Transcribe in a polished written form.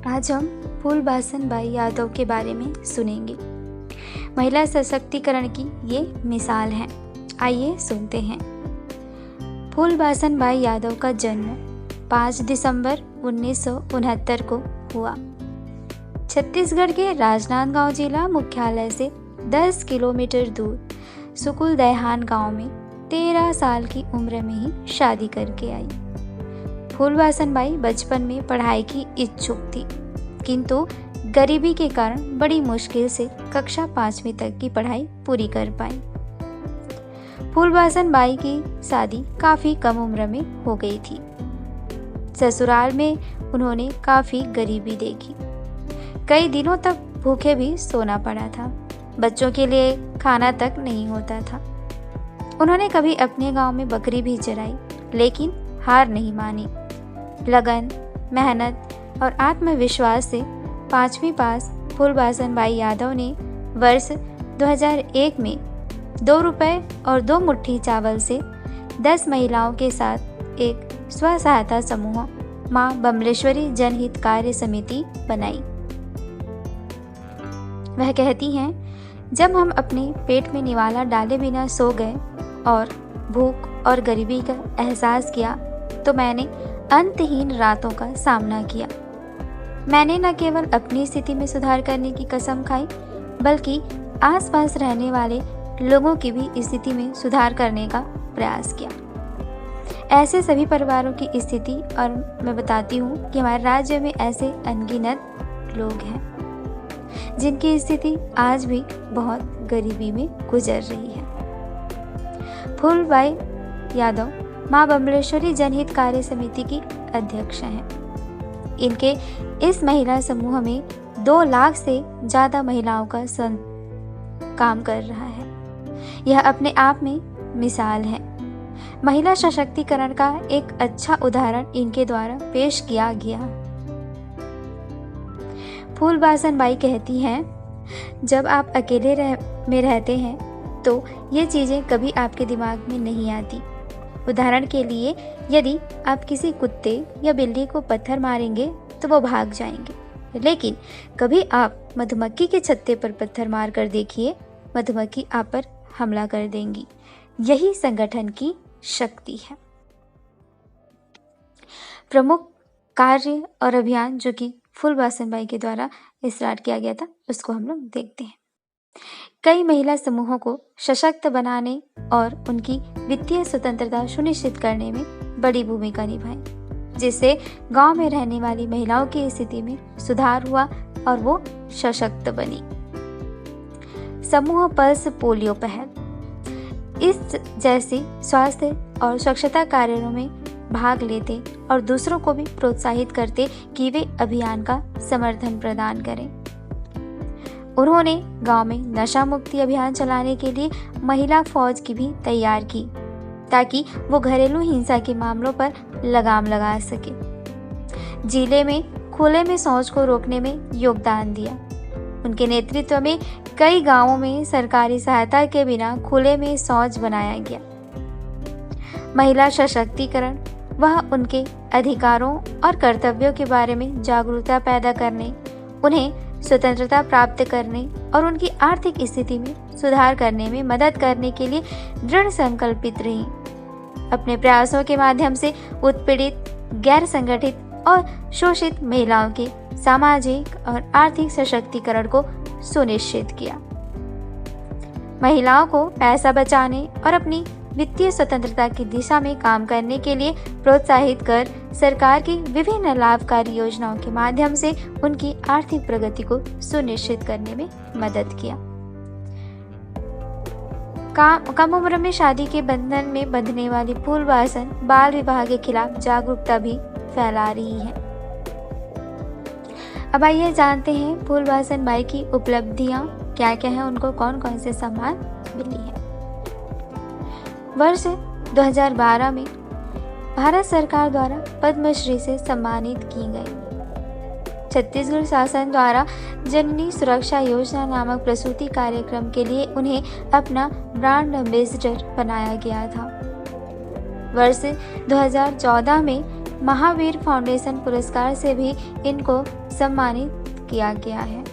आज हम फूलबासन बाई यादव के बारे में सुनेंगे। महिला सशक्तिकरण की ये मिसाल है। आइए सुनते हैं। फूलबासन बाई यादव का जन्म 5 दिसंबर 1969 को हुआ। छत्तीसगढ़ के राजनांदगांव जिला मुख्यालय से 10 किलोमीटर दूर सुकुल दैहान गांव में 13 साल की उम्र में ही शादी करके आई। फूलबासन बाई बचपन में पढ़ाई की इच्छुक थी, किंतु गरीबी के कारण बड़ी मुश्किल से कक्षा 5वीं तक की पढ़ाई पूरी कर पाई। फूलबासन बाई की शादी काफ़ी कम उम्र में हो गई थी। ससुराल में उन्होंने काफ़ी गरीबी देखी। कई दिनों तक भूखे भी सोना पड़ा था। बच्चों के लिए खाना तक नहीं होता था। उन्होंने कभी अपने गांव में बकरी भी चराई, लेकिन हार नहीं मानी। लगन, मेहनत और आत्मविश्वास से 5वीं पास फूलबासन बाई यादव ने वर्ष 2001 में 2 रुपए और 2 मुट्ठी चावल से 10 महिलाओं के साथ एक स्व सहायता समूह मां बमलेश्वरी जनहित कार्य समिति बनाई। वह कहती हैं, जब हम अपने पेट में निवाला डाले बिना सो गए और भूख और गरीबी का एहसास किया तो मैंने अंतहीन रातों का सामना किया। मैंने न केवल अपनी स्थिति में सुधार करने की कसम खाई, बल्कि आसपास रहने वाले लोगों की भी स्थिति में सुधार करने का प्रयास किया। ऐसे सभी परिवारों की स्थिति, और मैं बताती हूँ कि हमारे राज्य में ऐसे अनगिनत लोग हैं जिनकी स्थिति आज भी बहुत गरीबी में गुजर रही है। फूलबाई यादव मां बमलेश्वरी जनहित कार्य समिति की अध्यक्ष हैं। इनके इस महिला समूह में 2 लाख से ज़्यादा महिलाओं का काम कर रहा है। यह अपने आप में मिसाल है। महिला सशक्तिकरण का एक अच्छा उदाहरण इनके द्वारा पेश किया गया। फूलबासन बाई कहती हैं, जब आप अकेले में रहते हैं तो ये चीज़ें कभी आपके दिमाग में नहीं आती। उदाहरण के लिए, यदि आप किसी कुत्ते या बिल्ली को पत्थर मारेंगे तो वो भाग जाएंगे, लेकिन कभी आप मधुमक्खी के छत्ते पर पत्थर मार कर देखिए, मधुमक्खी आप पर हमला कर देंगी। यही संगठन की शक्ति है। प्रमुख कार्य और अभियान जो कि फूलबासन बाई के द्वारा स्टार्ट किया गया था, उसको हम लोग देखते हैं। कई महिला समूहों को सशक्त बनाने और उनकी वित्तीय स्वतंत्रता सुनिश्चित करने में बड़ी भूमिका निभाई, जिससे गांव में रहने वाली महिलाओं की स्थिति में सुधार हुआ और वो सशक्त बनी। समूह पल्स पोलियो पहल, इस जैसे स्वास्थ्य और स्वच्छता कार्यों में भाग लेते और दूसरों को भी प्रोत्साहित करते कि वे अभियान का समर्थन प्रदान करें। उन्होंने गांव में नशा मुक्ति अभियान चलाने के लिए महिला फौज की भी तैयार की, ताकि वो घरेलू हिंसा के मामलों पर लगाम लगा सके। जिले में खुले में शौच को रोकने में योगदान दिया। उनके नेतृत्व में कई गांवों में सरकारी सहायता के बिना खुले में शौच बनाया गया। महिला सशक्तिकरण वह उनके अधिकारों और कर्तव्यों के बारे में जागरूकता पैदा करने, उन्हें स्वतंत्रता प्राप्त करने और उनकी आर्थिक स्थिति में सुधार करने में मदद करने के लिए दृढ़ संकल्पित रही। अपने प्रयासों के माध्यम से उत्पीड़ित, गैर संगठित और शोषित महिलाओं के सामाजिक और आर्थिक सशक्तिकरण को सुनिश्चित किया। महिलाओं को पैसा बचाने और अपनी वित्तीय स्वतंत्रता की दिशा में काम करने के लिए प्रोत्साहित कर सरकार की विभिन्न लाभकारी योजनाओं के माध्यम से उनकी आर्थिक प्रगति को सुनिश्चित करने में मदद किया। कम उम्र में शादी के बंधन में बंधने वाली फूलबासन बाल विवाह के खिलाफ जागरूकता भी फैला रही है। अब आइए जानते हैं फूलबासन बाई की उपलब्धियां क्या क्या हैं, उनको कौन कौन से सम्मान मिली है। वर्ष 2012 में भारत सरकार द्वारा पद्मश्री से सम्मानित की गई। छत्तीसगढ़ शासन द्वारा जननी सुरक्षा योजना नामक प्रसूति कार्यक्रम के लिए उन्हें अपना ब्रांड एम्बेसडर बनाया गया था। वर्ष 2014 में महावीर फाउंडेशन पुरस्कार से भी इनको सम्मानित किया गया है।